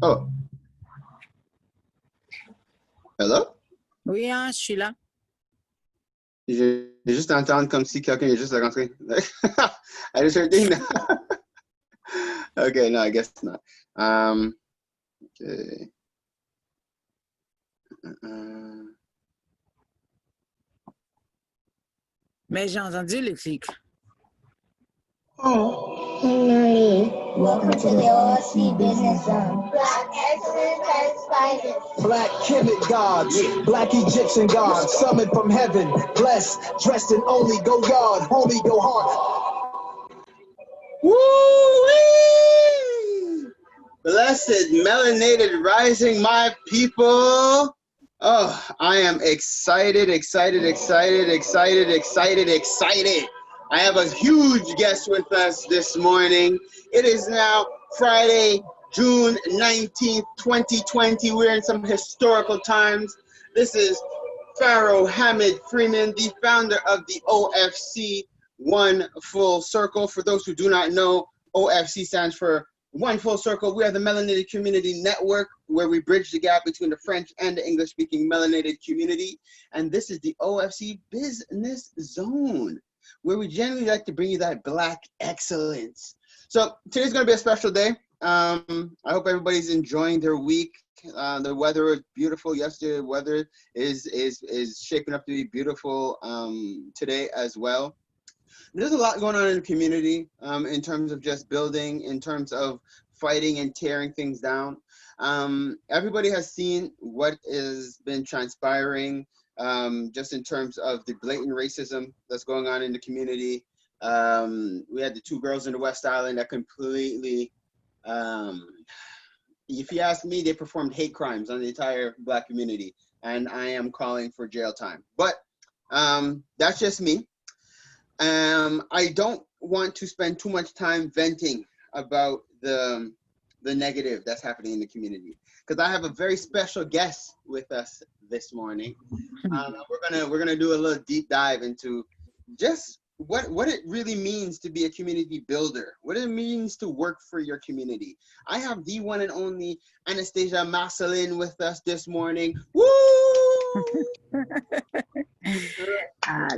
Oh. Hello? Oui, hein, je suis là. J'ai juste entendu comme si quelqu'un est juste rentré. I just heard ding. Okay, no, I guess not. Okay. Mais j'ai entendu le clic. Hey, welcome to the OFC Business Zone. Black excellence and spiders. Black Kemet gods, black Egyptian gods, summoned from heaven, blessed, dressed in only go yard, homie go hard. Woo-wee! Blessed melanated rising, my people. Oh, I am excited. I have a huge guest with us this morning. It is now Friday, June 19th, 2020. We're in some historical times. This is Pharaoh Hamid Freeman, the founder of the OFC One Full Circle. For those who do not know, OFC stands for One Full Circle. We are the Melanated Community Network, where we bridge the gap between the French and the English-speaking melanated community. And this is the OFC Business Zone, where we generally like to bring you that Black excellence. So today's going to be a special day. I hope everybody's enjoying their week. The weather was beautiful yesterday. The weather is shaping up to be beautiful today as well. There's a lot going on in the community in terms of just building, in terms of fighting and tearing things down. Everybody has seen what has been transpiring just in terms of the blatant racism that's going on in the community. We had the two girls in the West Island that completely, if you ask me, they performed hate crimes on the entire Black community, and I am calling for jail time. But that's just me. I don't want to spend too much time venting about the negative that's happening in the community, because I have a very special guest with us this morning. We're gonna do a little deep dive into just what it really means to be a community builder, what it means to work for your community. I have the one and only Anastasia Marcelin with us this morning. Woo!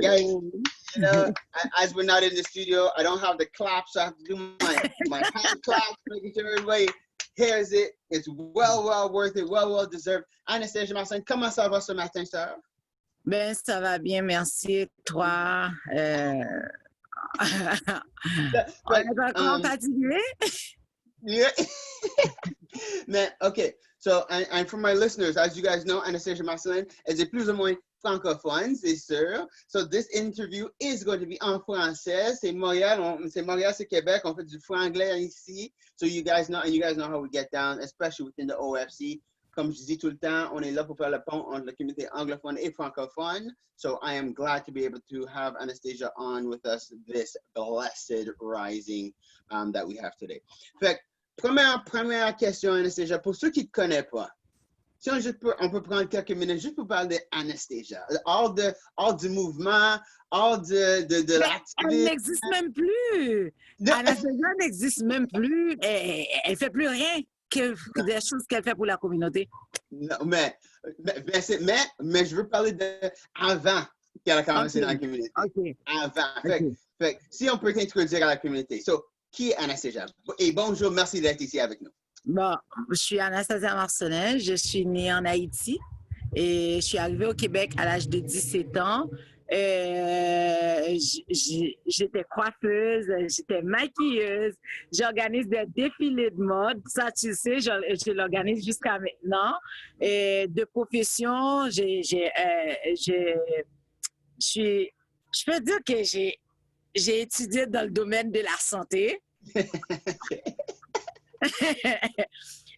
Guys, you know, as we're not in the studio, I don't have the claps, so I have to do my hand claps, making sure everybody hears it. It's well worth it, well deserved. Anastasia Marcelin, comment ça va ce matin, sœur? Ben, ça va bien, merci. Toi, on est encore fatigué? Yeah. Man, okay. So, and for my listeners, as you guys know, Anastasia Marcelin is a plus ou moins francophone, c'est sûr. So this interview is going to be en français. C'est Montréal, c'est Québec. On fait du franglais ici. So you guys know, and you guys know how we get down, especially within the OFC. Comme je dis tout le temps, on est là pour faire le pont entre la communauté anglophone et francophone. So I am glad to be able to have Anastasia on with us this blessed rising that we have today. Fait première question, Anastasia, pour ceux qui ne te connaissent pas, si on peut prendre quelques minutes juste pour parler d'Anastasia, hors du mouvement, hors de l'activité. Elle n'existe même plus. Anastasia n'existe même plus. Elle ne fait plus rien que des choses qu'elle fait pour la communauté. Non, mais je veux parler d'avant qu'elle a commencé dans la communauté. Okay. Avant. Okay. Fait, si on peut t'introduire à la communauté. So, qui est Anastasia? Et bonjour, merci d'être ici avec nous. Bon, je suis Anastasia Marcelin, je suis née en Haïti et je suis arrivée au Québec à l'âge de 17 ans. J'étais coiffeuse, j'étais maquilleuse, j'organise des défilés de mode, ça tu sais, je l'organise jusqu'à maintenant. Et de profession, je peux dire que j'ai étudié dans le domaine de la santé.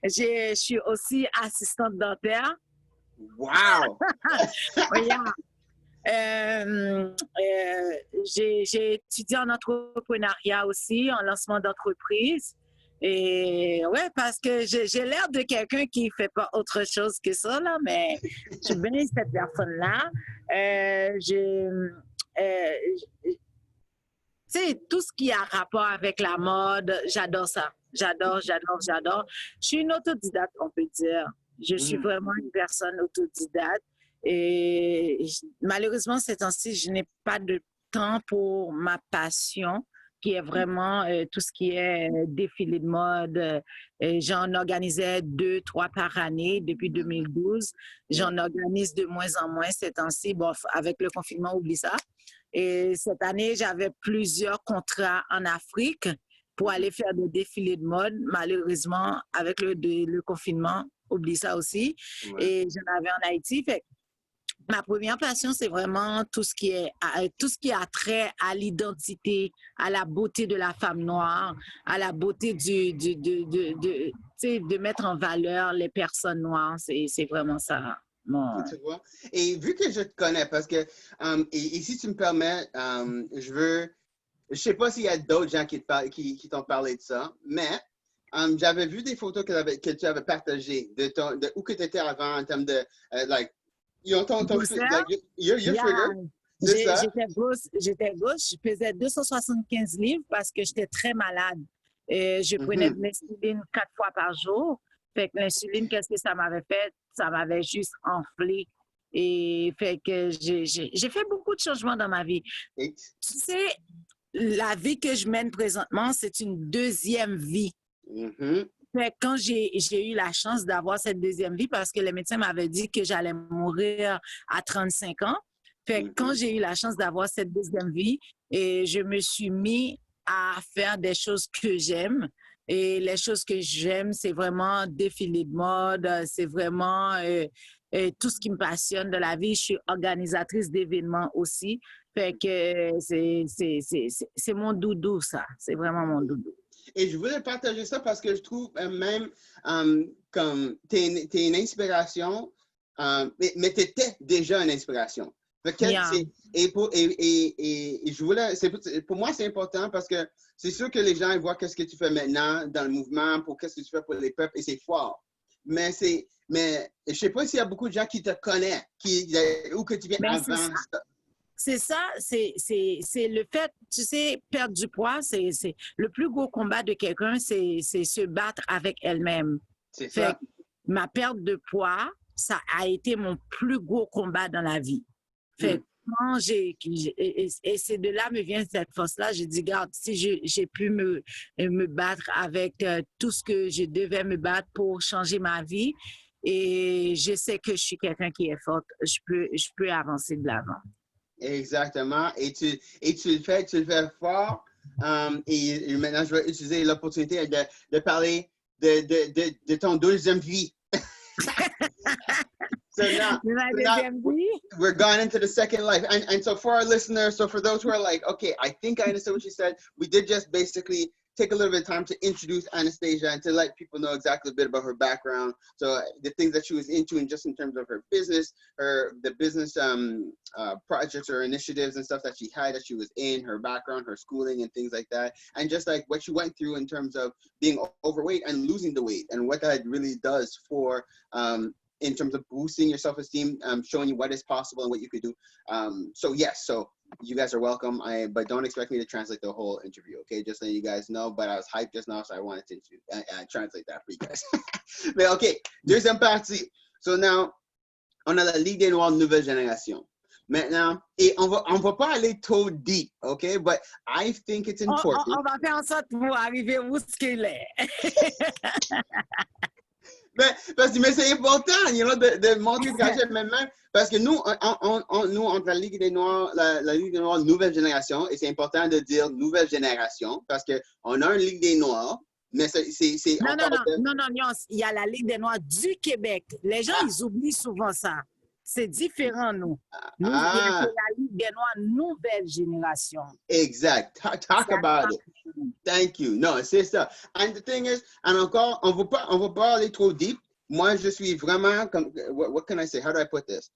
Je suis aussi assistante dentaire. Wow! Yeah. J'ai étudié en entrepreneuriat aussi, en lancement d'entreprise. Et ouais, parce que j'ai l'air de quelqu'un qui ne fait pas autre chose que ça, là, mais je suis bien cette personne-là. Tu sais, tout ce qui a rapport avec la mode, j'adore ça. J'adore, j'adore, j'adore. Je suis une autodidacte, on peut dire. Je suis vraiment une personne autodidacte. Et malheureusement, ces temps-ci, je n'ai pas de temps pour ma passion, qui est vraiment tout ce qui est défilé de mode. J'en organisais 2, 3 par année depuis 2012. J'en organise de moins en moins ces temps-ci. Bon, avec le confinement, oublie ça. Et cette année, j'avais plusieurs contrats en Afrique pour aller faire des défilés de mode. Malheureusement, avec le confinement, oublie ça aussi. Ouais. Et j'en avais en Haïti. Fait ma première passion, c'est vraiment tout ce qui a trait à l'identité, à la beauté de la femme noire, à la beauté de mettre en valeur les personnes noires. C'est vraiment ça. Mon... Tu vois? Et vu que je te connais, parce que, et si tu me permets, je sais pas s'il y a d'autres gens qui t'ont parlé de ça, mais j'avais vu des photos que tu avais partagées de où que tu étais avant en termes de, like, your figure. C'est ça? J'étais grosse, je pesais 275 livres parce que j'étais très malade. Je prenais de l'insuline 4 fois par jour. Fait que l'insuline, qu'est-ce que ça m'avait fait? Ça m'avait juste enflé. Et fait que j'ai fait beaucoup de changements dans ma vie. Tu sais, la vie que je mène présentement, c'est une deuxième vie. Fait que quand j'ai eu la chance d'avoir cette deuxième vie, parce que les médecins m'avaient dit que j'allais mourir à 35 ans. Fait que quand j'ai eu la chance d'avoir cette deuxième vie, et je me suis mis à faire des choses que j'aime. Et les choses que j'aime, c'est vraiment défiler de mode, c'est vraiment tout ce qui me passionne de la vie. Je suis organisatrice d'événements aussi. Fait que c'est mon doudou, ça. C'est vraiment mon doudou. Et je voulais partager ça parce que je trouve même comme tu es une inspiration, mais tu étais déjà une inspiration. Pour moi, c'est important parce que c'est sûr que les gens ils voient qu'est-ce que tu fais maintenant dans le mouvement, pour qu'est-ce que tu fais pour les peuples, et c'est fort. Mais je sais pas s'il y a beaucoup de gens qui te connaissent, ou que tu viens avant. C'est ça, c'est le fait, tu sais, perdre du poids, c'est le plus gros combat de quelqu'un, c'est se battre avec elle-même. C'est ça. Ma perte de poids, ça a été mon plus gros combat dans la vie. Fait quand et c'est de là me vient cette force-là. J'ai dit, regarde, si j'ai pu me battre avec tout ce que je devais me battre pour changer ma vie, et je sais que je suis quelqu'un qui est forte, je peux avancer de l'avant. Exactement. Et tu le fais fort. Et maintenant, je vais utiliser l'opportunité de parler de ton deuxième vie. So now, we're gone into the second life. And so for our listeners, so for those who are like, okay, I think I understand what you said, we did just basically take a little bit of time to introduce Anastasia and to let people know exactly a bit about her background. So the things that she was into, and just in terms of her business, the business projects or initiatives and stuff that she was in, her background, her schooling and things like that. And just like what she went through in terms of being overweight and losing the weight, and what that really does for, in terms of boosting your self-esteem, showing you what is possible and what you could do. So yes, so you guys are welcome. But don't expect me to translate the whole interview, okay? Just letting you guys know. But I was hyped just now, so I wanted to translate that for you guys. Mais okay, deuxième partie. So now, on a la Ligue des Noirs Nouvelle Génération. Maintenant, et on va pas aller trop deep, okay? But I think it's important. On va faire en sorte pour arriver où ce qu'il est. Mais c'est important, you know, de montrer même, parce que nous, entre la Ligue des Noirs, la Ligue des Noirs Nouvelle Génération, et c'est important de dire Nouvelle Génération, parce qu'on a une Ligue des Noirs, mais c'est non, il y a la Ligue des Noirs du Québec. Les gens, ils oublient souvent ça. C'est différent, nous. Nous, il y a la Ligue des Noirs Nouvelle Génération. Exact. Talk about it. Thank you. Non, c'est ça. And the thing is, and encore, on va pas aller trop deep. Moi, je suis vraiment comme, what can I say? How do I put this?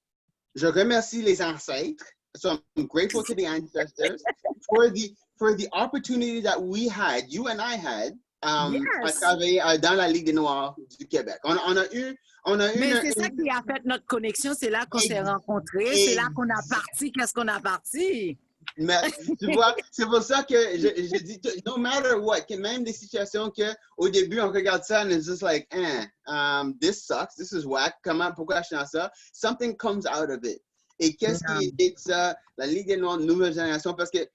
Je remercie les ancêtres. So I'm grateful to the ancestors for the opportunity that we had, you and I had, à travailler dans la Ligue des Noirs du Québec. On a eu Mais c'est ça qui a fait notre connexion. C'est là qu'on s'est rencontrés. C'est là qu'on a parti. Qu'est-ce qu'on a parti? Mais tu vois, c'est pour ça que je dis, no matter what, que même des situations que au début on regarde ça and it's just like, this sucks, this is whack, comment, pourquoi je suis dans ça? Something comes out of it. Et qu'est-ce qui est ça, la Ligue des Noirs nouvelle génération, parce que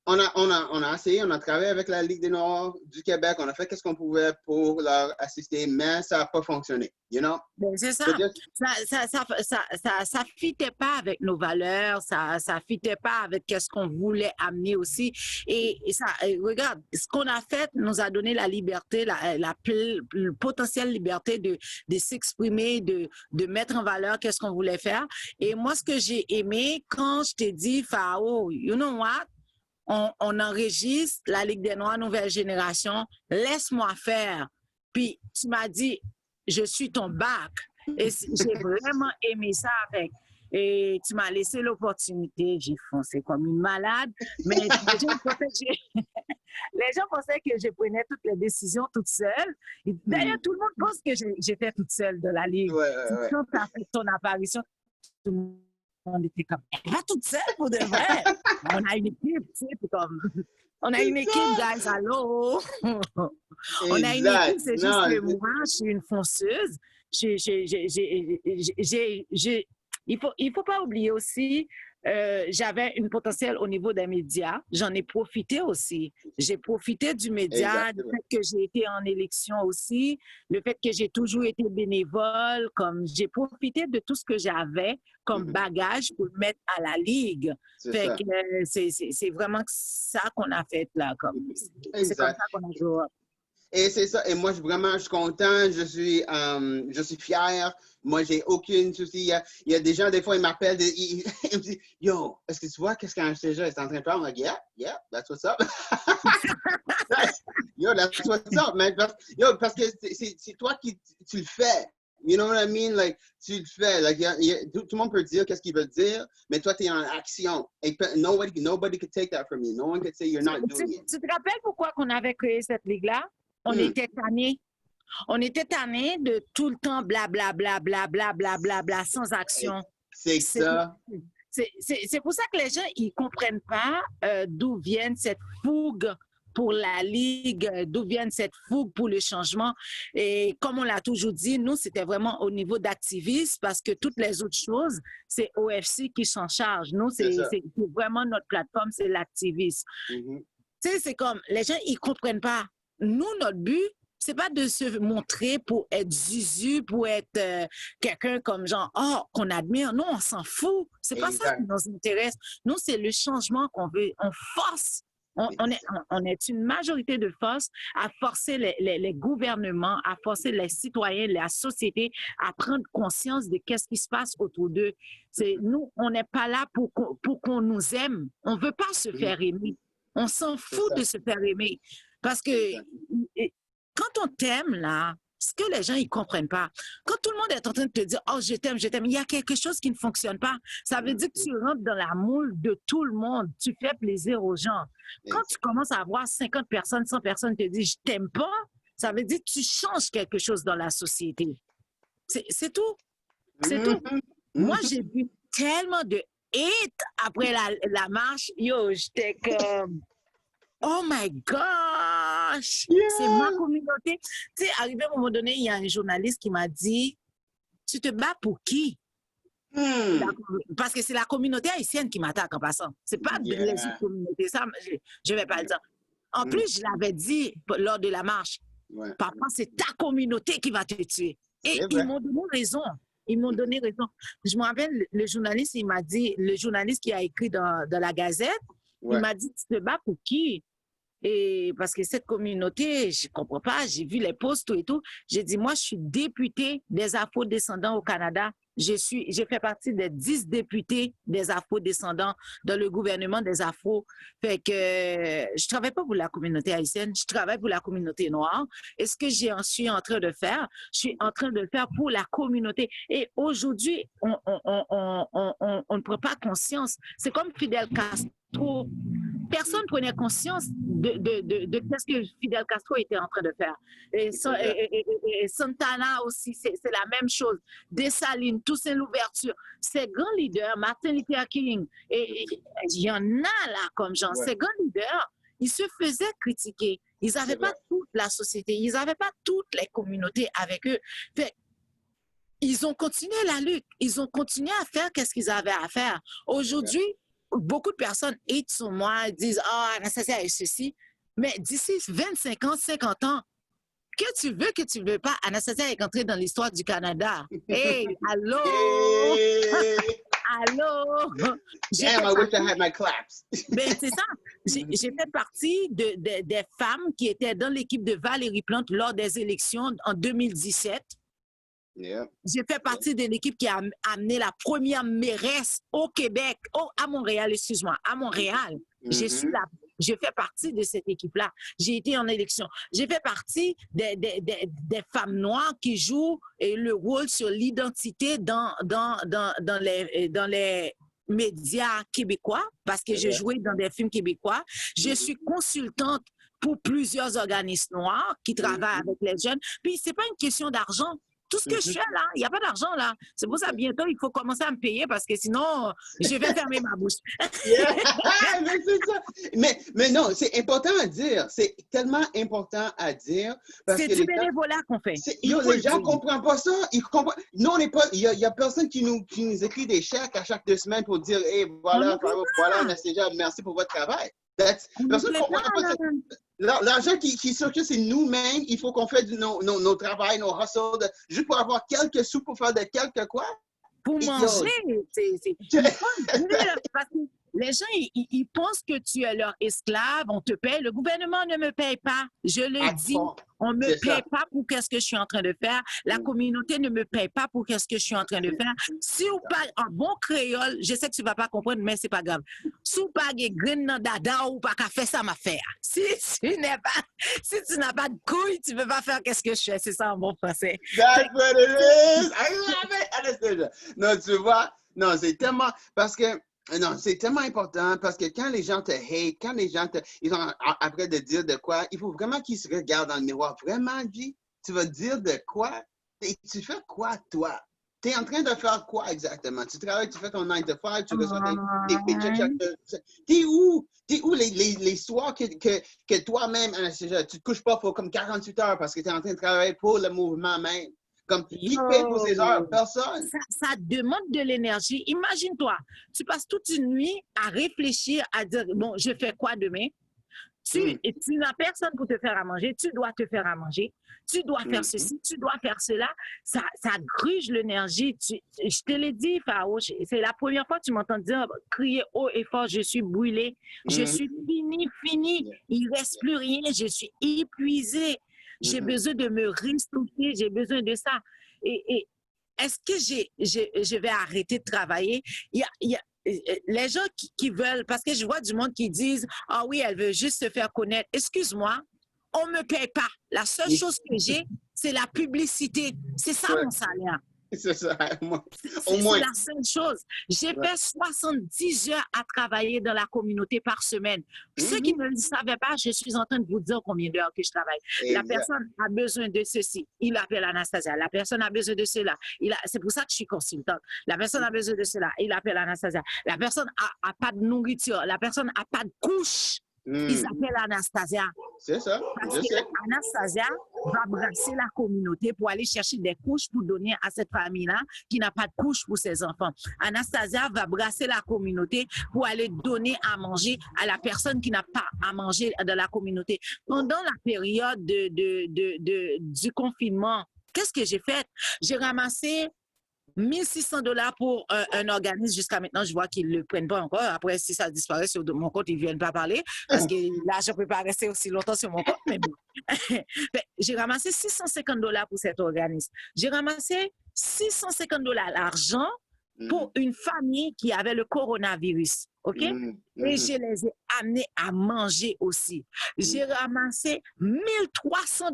on a essayé, on a travaillé avec la Ligue des Noirs du Québec, on a fait ce qu'on pouvait pour leur assister, mais ça n'a pas fonctionné, you know? Ben, c'est ça. Ça fitait pas avec nos valeurs, ça fitait pas avec ce qu'on voulait amener aussi. Et ça, regarde, ce qu'on a fait nous a donné la liberté, la potentielle liberté de s'exprimer, de mettre en valeur qu'est-ce qu'on voulait faire. Et moi, ce que j'ai aimé, quand je t'ai dit, Fao, you know what? On enregistre la Ligue des Noirs Nouvelle Génération, laisse-moi faire. Puis tu m'as dit, je suis ton bac. Et j'ai vraiment aimé ça avec. Et tu m'as laissé l'opportunité, j'ai foncé comme une malade. Mais les gens pensaient que je prenais toutes les décisions toute seule. D'ailleurs, tout le monde pense que j'étais toute seule de la Ligue. Quand tu as fait ton apparition, tout le monde on était comme, elle va toute seule pour de vrai. On a une équipe, tu sais, comme, on a une équipe, guys, allô. On a une équipe, c'est juste que moi, je suis une fonceuse. Il faut pas oublier aussi, j'avais une potentielle au niveau des médias. J'en ai profité aussi. J'ai profité du média, du fait que j'ai été en élection aussi, le fait que j'ai toujours été bénévole, comme j'ai profité de tout ce que j'avais comme bagage pour le mettre à la Ligue. Fait que c'est vraiment ça qu'on a fait là. C'est comme ça qu'on a joué. Et c'est ça. Et moi, je suis content. Je suis fier. Moi, j'ai aucune souci. Il y a des gens, des fois, ils m'appellent. Ils me disent, yo, est-ce que tu vois qu'est-ce qu'Anastasia est en train de faire? I'm like, yeah, that's what's up. Yo, that's what's up, man. Parce que c'est toi qui tu le fais. You know what I mean? Like, tu le fais. Like, tout le monde peut dire qu'est-ce qu'il veut dire, mais toi, tu es en action. Et nobody could take that from you. No one could say you're not doing it. Tu te rappelles pourquoi qu'on avait créé cette ligue-là? On était tannés. On était tannés de tout le temps blablabla, blablabla, sans action. C'est ça. C'est pour ça que les gens, ils ne comprennent pas d'où vient cette fougue pour la Ligue, d'où vient cette fougue pour le changement. Et comme on l'a toujours dit, nous, c'était vraiment au niveau d'activisme parce que toutes les autres choses, c'est OFC qui s'en charge. Nous, c'est vraiment notre plateforme, c'est l'activisme. Tu sais, c'est comme, les gens, ils ne comprennent pas. Nous, notre but, c'est pas de se montrer pour être zuzu, pour être quelqu'un comme genre, qu'on admire. Non, on s'en fout. C'est pas ça qui nous intéresse. Nous, c'est le changement qu'on veut. On force. On est une majorité de force à forcer les gouvernements, à forcer les citoyens, la société à prendre conscience de qu'est-ce qui se passe autour d'eux. Nous, on n'est pas là pour qu'on nous aime. On veut pas se faire aimer. On s'en fout de se faire aimer. Parce que quand on t'aime, là, ce que les gens ne comprennent pas, quand tout le monde est en train de te dire « Oh, je t'aime », il y a quelque chose qui ne fonctionne pas. Ça veut dire que tu rentres dans la moule de tout le monde. Tu fais plaisir aux gens. Quand tu commences à avoir 50 personnes, 100 personnes te disent « Je t'aime pas », ça veut dire que tu changes quelque chose dans la société. C'est tout. C'est tout. Moi, j'ai vu tellement de hate après la marche. Yo, j'étais comme... Oh my gosh! Yeah. C'est ma communauté. Tu sais, arrivé à un moment donné, il y a un journaliste qui m'a dit, tu te bats pour qui? Parce que c'est la communauté haïtienne qui m'attaque en passant. C'est pas les autres communautés. Ça, je vais pas le dire. En plus, je l'avais dit lors de la marche. Parfois, c'est ta communauté qui va te tuer. Et ils m'ont donné raison. Ils m'ont donné raison. Je me rappelle, le journaliste, il m'a dit, le journaliste qui a écrit dans la Gazette, il m'a dit, tu te bats pour qui? Et parce que cette communauté, je ne comprends pas, j'ai vu les posts et tout. J'ai dit, moi, je suis députée des Afro-descendants au Canada. J'ai fait partie des 10 députés des Afro-descendants dans le gouvernement des Afro. Fait que je ne travaille pas pour la communauté haïtienne, je travaille pour la communauté noire. Et ce que je suis en train de faire, je suis en train de le faire pour la communauté. Et aujourd'hui, on ne prend pas conscience. C'est comme Fidel Castro. personne prenait conscience de ce que Fidel Castro était en train de faire. Et Santana aussi, c'est la même chose. Dessalines, Toussaint Louverture, ces grands leaders, Martin Luther King, et il y en a là comme gens, ces grands leaders, ils se faisaient critiquer. Ils n'avaient pas toute la société, ils n'avaient pas toutes les communautés avec eux. Fait, ils ont continué la lutte, ils ont continué à faire qu'est-ce qu'ils avaient à faire. Aujourd'hui, beaucoup de personnes hatent sur moi, disent « Ah, Anastasia est ceci », mais d'ici 25 ans, 50 ans, que tu veux pas, Anastasia est entrée dans l'histoire du Canada. Hey, allô? Allô? Damn, I wish I had my claps. Ben, c'est ça. J'ai fait partie des femmes qui étaient dans l'équipe de Valérie Plante lors des élections en 2017. Yeah. J'ai fait partie de l'équipe qui a amené la première mairesse au Québec, à Montréal, excuse-moi, à Montréal. Je fais partie de cette équipe-là. J'ai été en élection. J'ai fait partie des femmes noires qui jouent le rôle sur l'identité dans les médias québécois, parce que je jouais dans des films québécois. Je suis consultante pour plusieurs organismes noirs qui travaillent avec les jeunes. Puis, ce n'est pas une question d'argent. Tout ce que je fais là, il n'y a pas d'argent là. C'est pour ça bientôt, il faut commencer à me payer parce que sinon, je vais fermer ma bouche. Mais c'est ça. Mais non, c'est important à dire. C'est tellement important à dire. C'est du bénévolat qu'on fait. Les gens ne comprennent pas ça. Ils comprennent. Nous, on n'est pas. Il y a personne qui nous écrit des chèques à chaque 2 semaines pour dire hey, voilà, Anastasia, merci pour votre travail. Personne ne comprend pas ça. L'argent qui circule, c'est nous-mêmes. Il faut qu'on fasse nos travails, nos hustles, juste pour avoir quelques sous pour faire de quelques quoi. Pour manger. Parce que les gens, ils pensent que tu es leur esclave, on te paye. Le gouvernement ne me paye pas. Je le dis, on ne me paye pas pour qu'est-ce que je suis en train de faire. La communauté ne me paye pas pour qu'est-ce que je suis en train de faire. Si vous parlez en bon créole, je sais que tu ne vas pas comprendre, mais ce n'est pas grave. Si vous parlez grain dans dada ou pas qu'à faire ça, ma faire. Si tu n'as pas de couilles, tu ne peux pas faire qu'est-ce que je fais. C'est ça en bon français. That's what it is. I love it. Anastasia. Non, tu vois, non, c'est tellement, parce que, non, c'est tellement important parce que quand les gens te hate, quand les gens ils ont après de dire de quoi, il faut vraiment qu'ils se regardent dans le miroir. Vraiment, G, tu vas dire de quoi? Et tu fais quoi, toi? Tu es en train de faire quoi exactement? Tu travailles, tu fais ton 9 to 5, tu reçois des paychecks. T'es où? T'es où les soirs que toi-même, tu te couches pas pour comme 48 heures parce que tu es en train de travailler pour le mouvement même? Comme qui paye pour ces heures? Personne. Ça demande de l'énergie. Imagine-toi, tu passes toute une nuit à réfléchir, à dire, bon, je fais quoi demain? Tu n'as personne pour te faire à manger, tu dois te faire à manger, tu dois faire ceci, tu dois faire cela. Ça gruge l'énergie. Je te l'ai dit, Fao, c'est la première fois que tu m'entends dire, crier haut et fort, je suis brûlée, je suis fini, il ne reste plus rien, je suis épuisée. J'ai besoin de me restocker, j'ai besoin de ça. Et est-ce que je vais arrêter de travailler? Il y a les gens qui veulent, parce que je vois du monde qui disent « Ah oui, elle veut juste se faire connaître. » Excuse-moi, on ne me paye pas. La seule chose que j'ai, c'est la publicité. C'est ça mon salaire. C'est ça, au moins. C'est la seule chose. J'ai fait 70 heures à travailler dans la communauté par semaine. Ceux qui ne le savaient pas, je suis en train de vous dire combien d'heures que je travaille. La personne a besoin de ceci. Il appelle Anastasia. La personne a besoin de cela. C'est pour ça que je suis consultante. La personne a besoin de cela. Il appelle Anastasia. La personne n'a pas de nourriture. La personne n'a pas de couche. Ils appellent Anastasia. C'est ça. Parce que Anastasia va brasser la communauté pour aller chercher des couches pour donner à cette famille-là qui n'a pas de couche pour ses enfants. Anastasia va brasser la communauté pour aller donner à manger à la personne qui n'a pas à manger dans la communauté. Pendant la période du confinement, qu'est-ce que j'ai fait? J'ai ramassé $1 600 pour un organisme. Jusqu'à maintenant, je vois qu'ils ne le prennent pas encore. Après, si ça disparaît sur mon compte, ils ne viennent pas parler parce que là, je ne peux pas rester aussi longtemps sur mon compte. Mais bon. J'ai ramassé $650 pour cet organisme. J'ai ramassé $650 l'argent pour une famille qui avait le coronavirus. OK? Et je les ai amenés à manger aussi. J'ai ramassé $1 300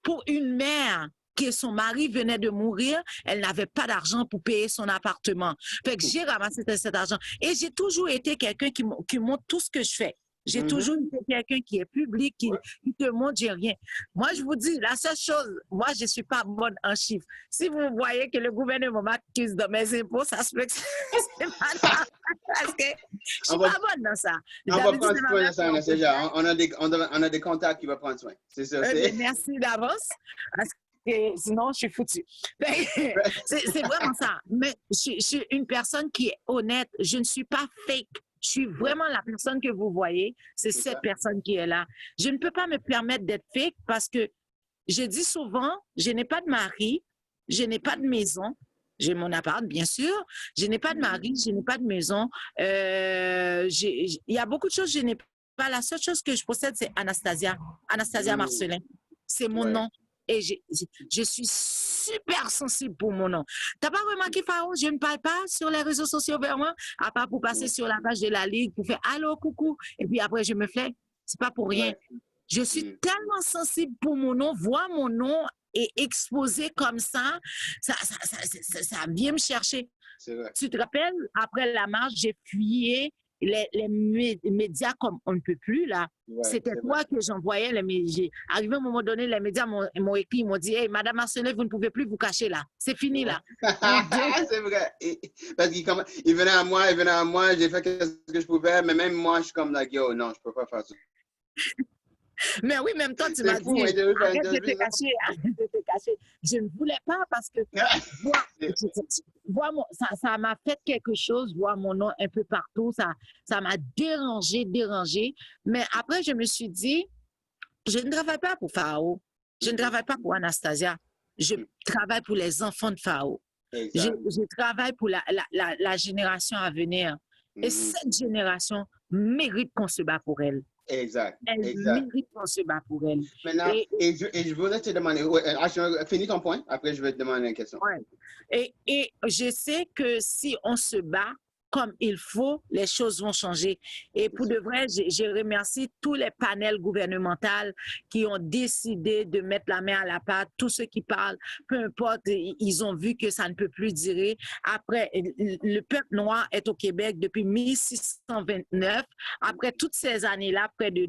pour une mère que son mari venait de mourir, elle n'avait pas d'argent pour payer son appartement. Fait que j'ai ramassé cet argent. Et j'ai toujours été quelqu'un qui montre tout ce que je fais. J'ai toujours été quelqu'un qui est public, qui te montre, j'ai rien. Moi, je vous dis, la seule chose, moi, je ne suis pas bonne en chiffres. Si vous voyez que le gouvernement m'accuse de mes impôts, ça se fait que c'est pas grave. Parce que je ne suis pas bonne dans ça. On va prendre soin de ça, Anastasia. On a des contacts qui vont prendre soin. C'est ça. Merci d'avance. Parce que sinon, je suis foutue. C'est vraiment ça. Mais je suis une personne qui est honnête. Je ne suis pas fake. Je suis vraiment la personne que vous voyez. C'est cette personne qui est là. Je ne peux pas me permettre d'être fake parce que je dis souvent, je n'ai pas de mari, je n'ai pas de maison. J'ai mon appart, bien sûr. Je n'ai pas de mari, je n'ai pas de maison. Il y a beaucoup de choses que je n'ai pas. La seule chose que je possède, c'est Anastasia. Anastasia Marcelin. C'est mon nom. Et je suis super sensible pour mon nom. Tu n'as pas remarqué, Pharaon, je ne parle pas sur les réseaux sociaux vers moi, à part pour passer sur la page de la Ligue, pour faire allô, coucou, et puis après, je me fais. C'est pas pour rien. Je suis tellement sensible pour mon nom, voir mon nom et exposé comme ça vient me chercher. Tu te rappelles, après la marche, j'ai fuyé les médias comme on ne peut plus, là. C'était toi que j'envoyais les médias. Arrivé à un moment donné, les médias m'ont écrit, ils m'ont dit, hey, Madame Marcelin, vous ne pouvez plus vous cacher là. C'est fini, là. C'est vrai. Parce qu'il venait à moi, j'ai fait ce que je pouvais, mais même moi, je suis comme là, yo, non, je ne peux pas faire ça. Mais oui, même toi, tu m'as dit, arrête de te cacher. Je ne voulais pas parce que ça m'a fait quelque chose, voir mon nom un peu partout, ça m'a dérangé. Mais après, je me suis dit, je ne travaille pas pour Pharaon, je ne travaille pas pour Anastasia, je travaille pour les enfants de Pharaon. Je travaille pour la génération à venir. Et cette génération mérite qu'on se bat pour elle. Exact. Elle mérite qu'on se bat pour elle. Maintenant, et je voulais te demander, finis ton point, après je vais te demander une question. Et je sais que si on se bat comme il faut, les choses vont changer. Et pour de vrai, je remercie tous les panels gouvernementaux qui ont décidé de mettre la main à la pâte. Tous ceux qui parlent, peu importe, ils ont vu que ça ne peut plus durer. Après, le peuple noir est au Québec depuis 1629. Après toutes ces années-là, près de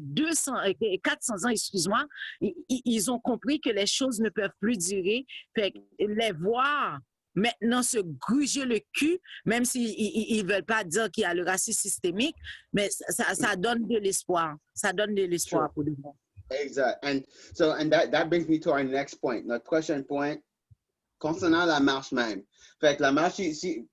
400 ans, excuse-moi, ils ont compris que les choses ne peuvent plus durer. Fait que les voir maintenant se gruger le cul, même s'ils ne veulent pas dire qu'il y a le racisme systémique, mais ça donne de l'espoir. Ça donne de l'espoir pour le monde. Exact. And that brings me to our next point. Notre prochain point, concernant la marche même. Fait que la marche ici,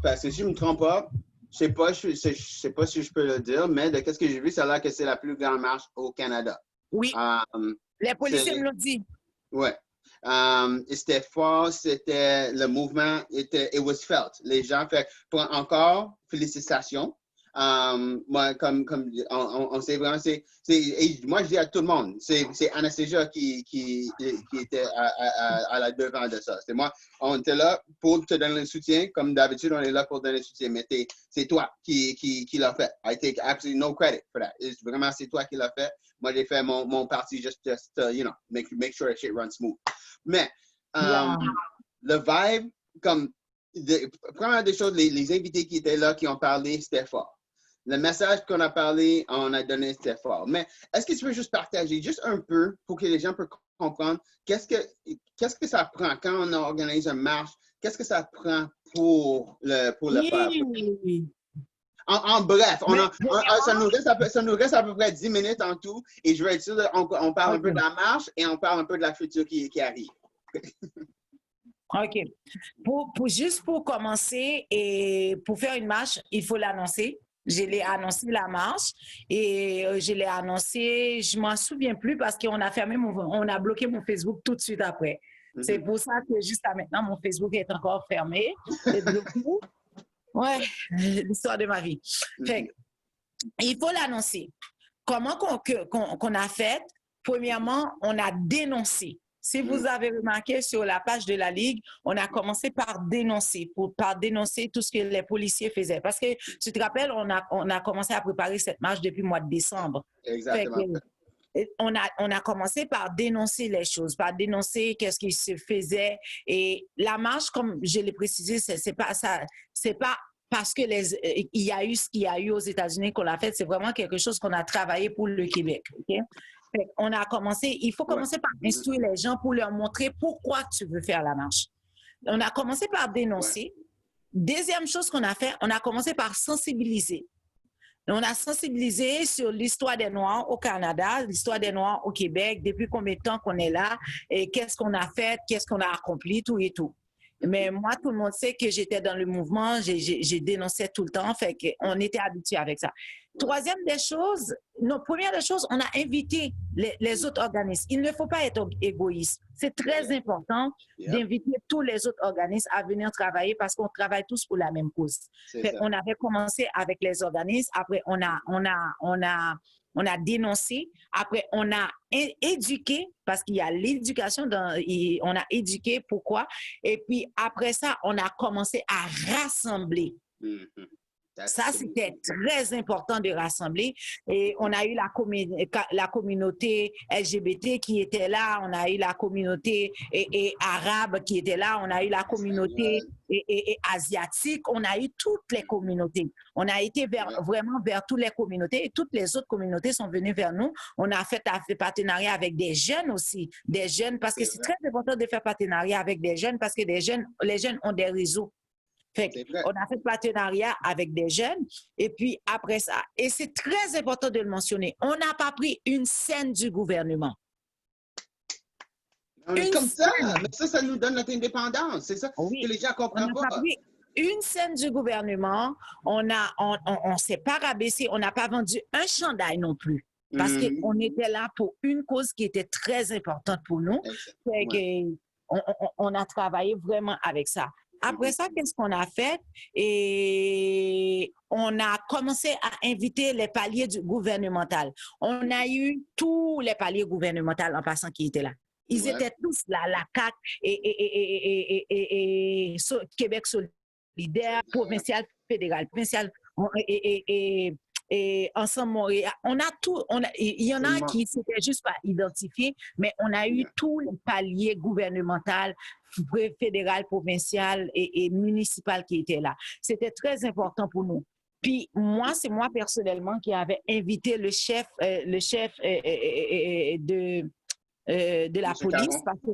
parce que si je ne me trompe pas, je ne sais pas si je peux le dire, mais de qu'est-ce que j'ai vu, ça a l'air que c'est la plus grande marche au Canada. Oui. Les policiers me l'ont dit. Oui. C'était fort, le mouvement, it was felt. Les gens, encore, félicitations. Moi, comme on sait vraiment, moi je dis à tout le monde, c'est Anastasia qui était à la devant de ça. C'est moi, on était là pour te donner le soutien, comme d'habitude, on est là pour donner le soutien, mais c'est toi qui l'a fait. I take absolutely no credit for that. Vraiment, c'est toi qui l'as fait. Moi, j'ai fait mon parti just make sure that shit runs smooth. Mais le vibe, comme première des choses, les invités qui étaient là, qui ont parlé, c'était fort. Le message qu'on a parlé, on a donné, c'était fort. Mais est-ce que tu peux juste partager juste un peu pour que les gens puissent comprendre qu'est-ce que ça prend quand on organise une marche? Qu'est-ce que ça prend pour le faire? En bref, ça nous reste à peu près 10 minutes en tout. Et je vais être sûr qu'on parle un peu de la marche et on parle un peu de la future qui arrive. OK. Juste pour commencer et pour faire une marche, il faut l'annoncer. Je l'ai annoncé la marche et je l'ai annoncé, je m'en souviens plus parce qu'on a on a bloqué mon Facebook tout de suite après. C'est pour ça que jusqu'à maintenant, mon Facebook est encore fermé. Ouais, l'histoire de ma vie. Fait, il faut l'annoncer. Comment qu'on a fait? Premièrement, on a dénoncé. Si vous avez remarqué sur la page de la Ligue, on a commencé par dénoncer tout ce que les policiers faisaient. Parce que, tu te rappelles, on a commencé à préparer cette marche depuis le mois de décembre. Exactement. on a commencé par dénoncer les choses, par dénoncer qu'est-ce qui se faisait. Et la marche, comme je l'ai précisé, c'est pas ça, c'est pas parce que il y a eu ce qu'il y a eu aux États-Unis qu'on l'a fait, c'est vraiment quelque chose qu'on a travaillé pour le Québec. Okay? On a commencé, il faut commencer par instruire les gens pour leur montrer pourquoi tu veux faire la marche. On a commencé par dénoncer. Deuxième chose qu'on a fait, on a commencé par sensibiliser. On a sensibilisé sur l'histoire des Noirs au Canada, l'histoire des Noirs au Québec, depuis combien de temps qu'on est là, et qu'est-ce qu'on a fait, qu'est-ce qu'on a accompli, tout et tout. Mais moi, tout le monde sait que j'étais dans le mouvement, j'ai dénoncé tout le temps, fait qu'on était habitués avec ça. Troisième des choses, première des choses, on a invité les autres organismes. Il ne faut pas être égoïste. C'est très important d'inviter tous les autres organismes à venir travailler parce qu'on travaille tous pour la même cause. On avait commencé avec les organismes, après on a dénoncé, après on a éduqué, parce qu'il y a l'éducation, on a éduqué pourquoi, et puis après ça, on a commencé à rassembler. Ça, c'était très important de rassembler. Et on a eu la communauté LGBT qui était là, on a eu la communauté arabe qui était là, on a eu la communauté asiatique, on a eu toutes les communautés. On a été vraiment vers toutes les communautés et toutes les autres communautés sont venues vers nous. On a fait partenariat avec des jeunes aussi, des jeunes, parce que c'est très important de faire partenariat avec des jeunes parce que les jeunes ont des réseaux. On a fait partenariat avec des jeunes et puis après ça, et c'est très important de le mentionner, on n'a pas pris une scène du gouvernement. On est comme ça, mais ça nous donne notre indépendance, c'est ça que les gens ne comprennent pas. On n'a pas pris une scène du gouvernement, on s'est pas rabaissé, on n'a pas vendu un chandail non plus. Parce qu'on était là pour une cause qui était très importante pour nous. On a travaillé vraiment avec ça. Après ça, qu'est-ce qu'on a fait? Et on a commencé à inviter les paliers gouvernementaux. On a eu tous les paliers gouvernementaux en passant qui étaient là. Ils étaient tous là, la CAQ et Québec solidaire, provincial, fédéral, provincial et Ensemble Montréal. On a tout. Il y en a qui s'étaient juste pas identifiés, mais on a eu tous les paliers gouvernementaux, fédéral, provincial et municipal qui étaient là. C'était très important pour nous. Puis moi, c'est moi personnellement qui avais invité le chef de la police, parce que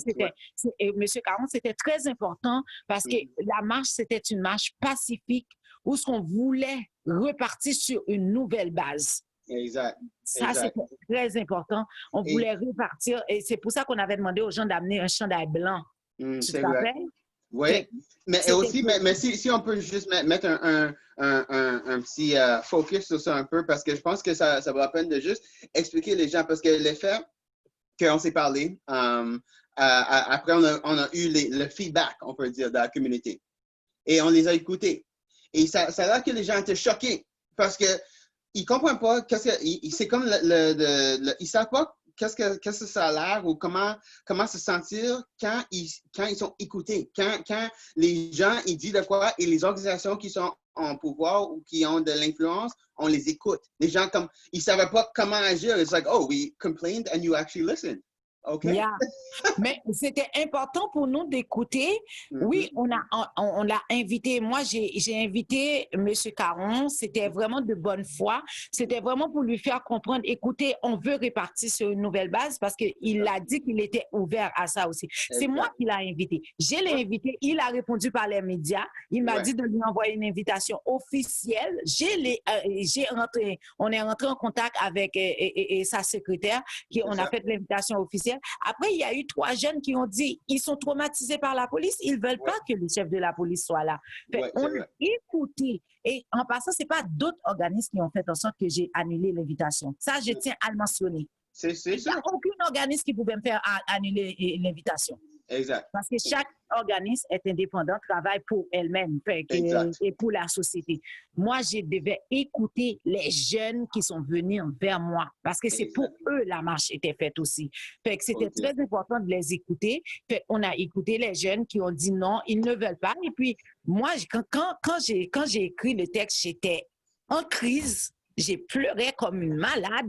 Monsieur Caron, c'était très important parce que la marche, c'était une marche pacifique où ce qu'on voulait repartir sur une nouvelle base. Exact. Ça, c'était très important. On voulait repartir et c'est pour ça qu'on avait demandé aux gens d'amener un chandail blanc. Tu te rappelles? Oui, mais aussi, mais si on peut juste mettre un petit focus sur ça un peu, parce que je pense que ça vaut la peine de juste expliquer les gens, parce que l'effet qu'on s'est parlé, après on a eu le feedback, on peut dire, de la communauté. Et on les a écoutés. Et ça a l'air que les gens étaient choqués, parce qu'ils ne comprennent pas, c'est comme ils ne savent pas qu'est-ce que ça a l'air ou comment se sentir quand ils sont écoutés, quand les gens ils disent de quoi et les organisations qui sont en pouvoir ou qui ont de l'influence, on les écoute. Les gens ils ne savaient pas comment agir. It's like, oh, we complained and you actually listened. Okay. Yeah. Mais c'était important pour nous d'écouter. Oui, on l'a invité. Moi, j'ai invité M. Caron. C'était vraiment de bonne foi. C'était vraiment pour lui faire comprendre, écoutez, on veut repartir sur une nouvelle base parce qu'il a dit qu'il était ouvert à ça aussi. C'est moi qui l'ai invité. Je l'ai invité. Il a répondu par les médias. Il m'a dit de lui envoyer une invitation officielle. On est rentré en contact avec sa secrétaire. On a fait l'invitation officielle. Après, il y a eu 3 jeunes qui ont dit ils sont traumatisés par la police, ils ne veulent pas que le chef de la police soit là. On a écouté. Et en passant, ce n'est pas d'autres organismes qui ont fait en sorte que j'ai annulé l'invitation. Ça, je tiens à le mentionner. Il n'y a aucun organisme qui pouvait me faire annuler l'invitation. Exact. Parce que chaque organisme est indépendant, travaille pour elle-même et pour la société. Moi, je devais écouter les jeunes qui sont venus vers moi parce que c'est pour eux la marche était faite aussi. C'était très important de les écouter. On a écouté les jeunes qui ont dit non, ils ne veulent pas. Et puis, moi, quand j'ai écrit le texte, j'étais en crise j'ai pleuré comme une malade.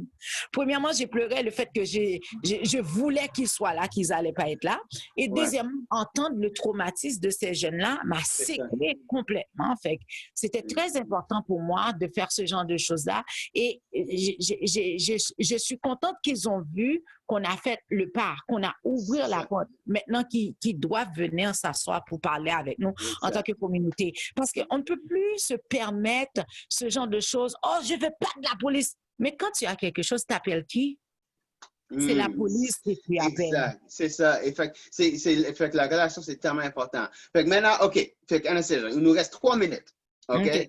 Premièrement, j'ai pleuré le fait que je voulais qu'ils soient là, qu'ils n'allaient pas être là. Et deuxièmement, entendre le traumatisme de ces jeunes-là m'a sécré complètement. Fait que c'était très important pour moi de faire ce genre de choses-là. Et je suis contente qu'ils ont vu qu'on a fait le pas, qu'on a ouvert la porte. Maintenant qu'ils doivent venir s'asseoir pour parler avec nous en tant que communauté. Parce qu'on ne peut plus se permettre ce genre de choses. Oh, je ne veux pas de la police. Mais quand tu as quelque chose, tu appelles qui? C'est la police que tu appelles. Exact, c'est ça. Et fait que la relation, c'est tellement important. Fait que maintenant, OK. Fait que, Anastasia, il nous reste 3 minutes. OK?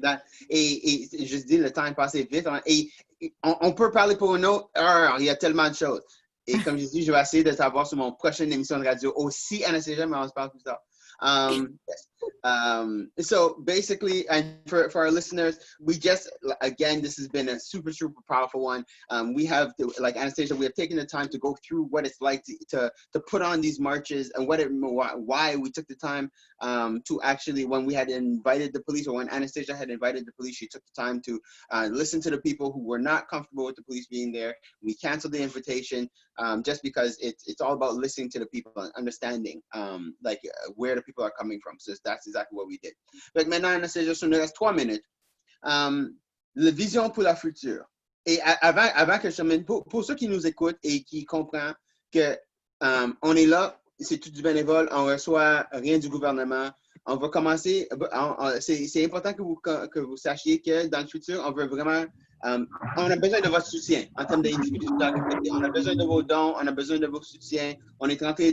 Et je dis, le temps est passé vite. Et on peut parler pour une autre heure. Il y a tellement de choses. Et comme je dis, je vais essayer de t'avoir sur mon prochaine émission de radio aussi, Anastasia, mais on se parle plus tard. So basically, and for our listeners, we just, again, this has been a super powerful one. We have, like Anastasia, we have taken the time to go through what it's like to put on these marches and why we took the time to actually, when we had invited the police, or when Anastasia had invited the police, she took the time to listen to the people who were not comfortable with the police being there. We canceled the invitation just because it's all about listening to the people and understanding where the people are coming from. So that's exactly what we did. Donc maintenant, Anastasia, il nous reste 3 minutes. La vision pour la future. Et avant que je termine, pour ceux qui nous écoutent et qui comprennent que on est là, c'est tout du bénévole, on reçoit rien du gouvernement. On va commencer, c'est important que vous sachiez que dans le futur, on veut vraiment, on a besoin de votre soutien en termes d'individus. On a besoin de vos dons, on a besoin de vos soutiens. On est en train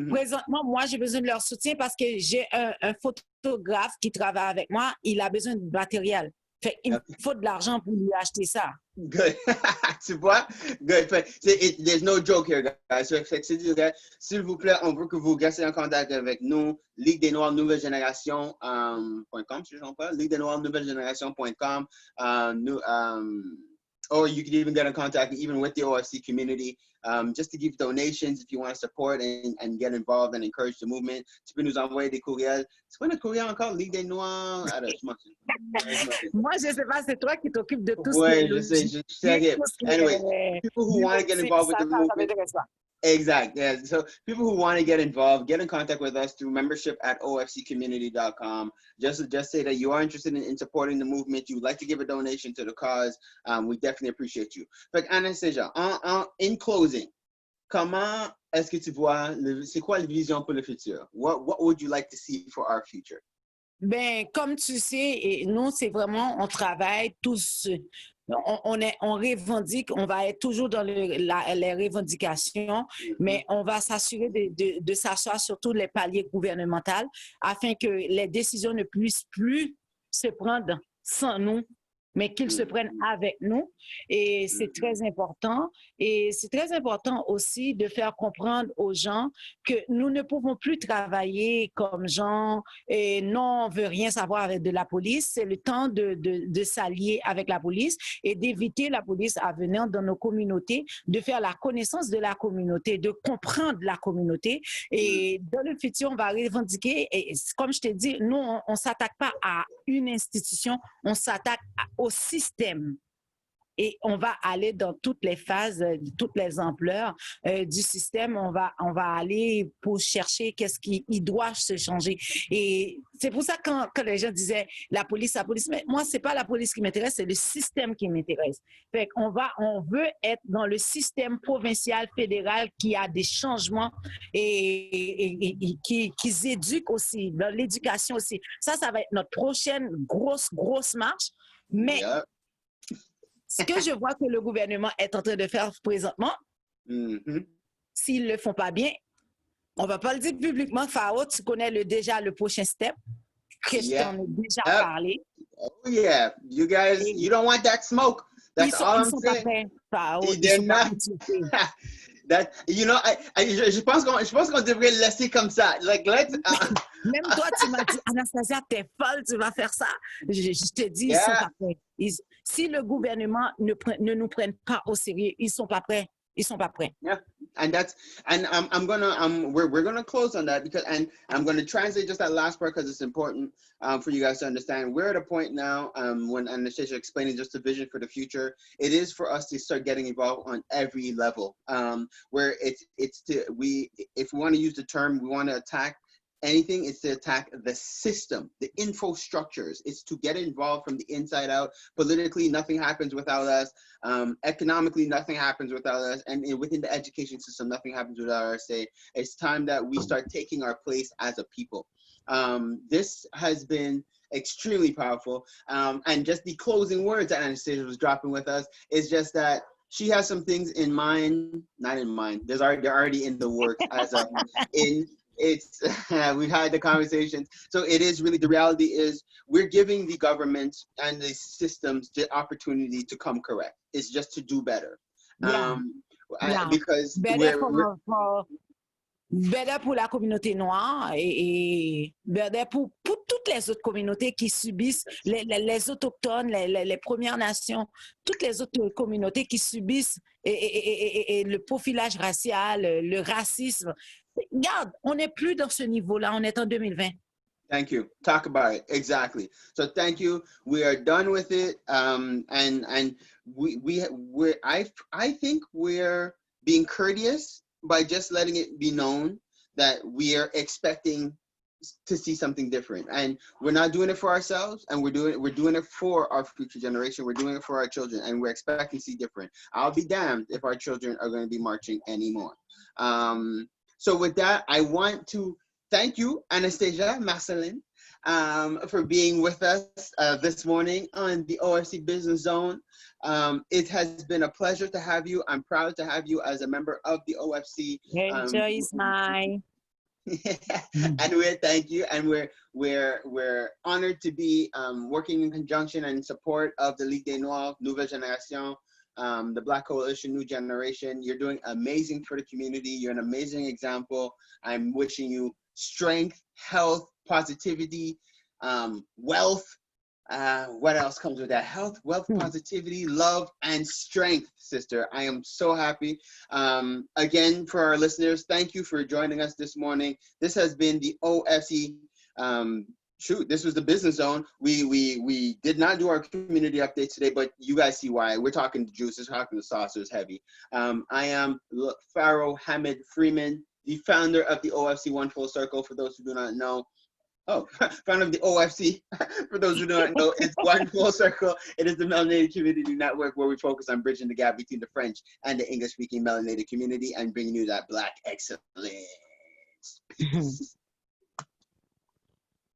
Présentement, moi, j'ai besoin de leur soutien parce que j'ai un photographe qui travaille avec moi. Il a besoin de matériel. Fait, il me faut de l'argent pour lui acheter ça. Good. Tu vois? Good. There's no joke here, guys. S'il vous plaît, on veut que vous restiez en contact avec nous. Ligue des Noirs Nouvelle Génération.com, si je ne me trompe pas. Ligue des Noirs Nouvelle Génération.com. Or you can even get in contact even with the OFC community, just to give donations if you want to support and get involved and encourage the movement. Tu peux nous envoyer des courriels. C'est quoi notre courriel encore? Ligue des Noirs? Moi, je ne sais pas, c'est toi qui t'occupes de tout ce qui est... Oui, je sais. Anyway, people who want to get involved with the movement. Exact. Yeah. So people who want to get involved, get in contact with us through membership@ofccommunity.com. Just say that you are interested in supporting the movement. You would like to give a donation to the cause. We definitely appreciate you. But Anastasia, in closing, comment est-ce que tu vois, c'est quoi la vision pour le futur? What would you like to see for our future? Ben, comme tu sais, nous, c'est vraiment, on travaille tous. On revendique, on va être toujours dans les revendications, mais on va s'assurer de s'asseoir sur tous les paliers gouvernementaux afin que les décisions ne puissent plus se prendre sans nous, mais qu'ils se prennent avec nous. Et c'est très important. Et c'est très important aussi de faire comprendre aux gens que nous ne pouvons plus travailler comme gens et non, on ne veut rien savoir avec de la police. C'est le temps de s'allier avec la police et d'éviter la police à venir dans nos communautés, de faire la connaissance de la communauté, de comprendre la communauté. Et dans le futur, on va revendiquer. Et comme je t'ai dit, nous, on ne s'attaque pas à une institution, on s'attaque au système. Et on va aller dans toutes les phases, toutes les ampleurs du système. On va aller pour chercher qu'est-ce qui doit se changer. Et c'est pour ça quand les gens disaient la police, mais moi, c'est pas la police qui m'intéresse, c'est le système qui m'intéresse. Fait qu'on veut être dans le système provincial, fédéral qui a des changements et qui éduquent aussi, dans l'éducation aussi. Ça va être notre prochaine grosse marche. Mais ce que je vois que le gouvernement est en train de faire présentement, s'ils ne le font pas bien, on ne va pas le dire publiquement. Fao, tu connais déjà le prochain step. Christian a déjà parlé. Oh yeah, you guys, you don't want that smoke. That's all I'm saying. You know, je pense qu'on devrait le laisser comme ça. Like, Même toi, tu m'as dit, Anastasia, t'es folle, tu vas faire ça. Je te dis, ils sont pas prêts. Si le gouvernement ne nous prenne pas au sérieux, ils sont pas prêts. Ils sont pas prêts. Yeah, and we're gonna close on that because, and I'm gonna translate just that last part because it's important for you guys to understand. We're at a point now when Anastasia explaining just the vision for the future. It is for us to start getting involved on every level. Where if we want to use the term, we want to attack anything, it's to attack the system, the infrastructures. It's to get involved from the inside out. Politically, nothing happens without us. Economically, nothing happens without us. And within the education system, nothing happens without our say. It's time that we start taking our place as a people. This has been extremely powerful. And just the closing words that Anastasia was dropping with us is just that she has some things in mind, not in mind. They're already in the works as a it's we've had the conversations. So it is really, the reality is we're giving the government and the systems the opportunity to come correct. It's just to do better. Yeah. Because better pour la communauté noire et better pour toutes les autres communautés qui subissent, les autochtones, les Premières Nations, toutes les autres communautés qui subissent et le profilage racial, le racisme. Regarde, on n'est plus dans ce niveau-là, on est en 2020. Thank you. Talk about it. Exactly. So thank you. We are done with it. And I think we're being courteous by just letting it be known that we are expecting to see something different. And we're not doing it for ourselves, and we're doing it for our future generation. We're doing it for our children, and we're expecting to see different. I'll be damned if our children are going to be marching anymore. So with that, I want to thank you, Anastasia Marcelin, for being with us this morning on the OFC Business Zone. It has been a pleasure to have you. I'm proud to have you as a member of the OFC. Joy is mine. And thank you, and we're honored to be working in conjunction and in support of the Ligue des Noirs, Nouvelle Génération, the Black Coalition, New Generation. You're doing amazing for the community. You're an amazing example. I'm wishing you strength, health, positivity, wealth. What else comes with that? Health, wealth, positivity, love, and strength, sister. I am so happy. Again, for our listeners, thank you for joining us this morning. This has been the OFC. This was the Business Zone. We did not do our community update today, but you guys see why. We're talking the juices, we're talking the saucers heavy. I am Pharaoh Hamid Freeman, the founder of the OFC One Full Circle. For those who do not know, founder of the OFC, for those who do not know, it's One Full Circle. It is the Melanated Community Network where we focus on bridging the gap between the French and the English-speaking melanated community and bringing you that Black excellence. Peace.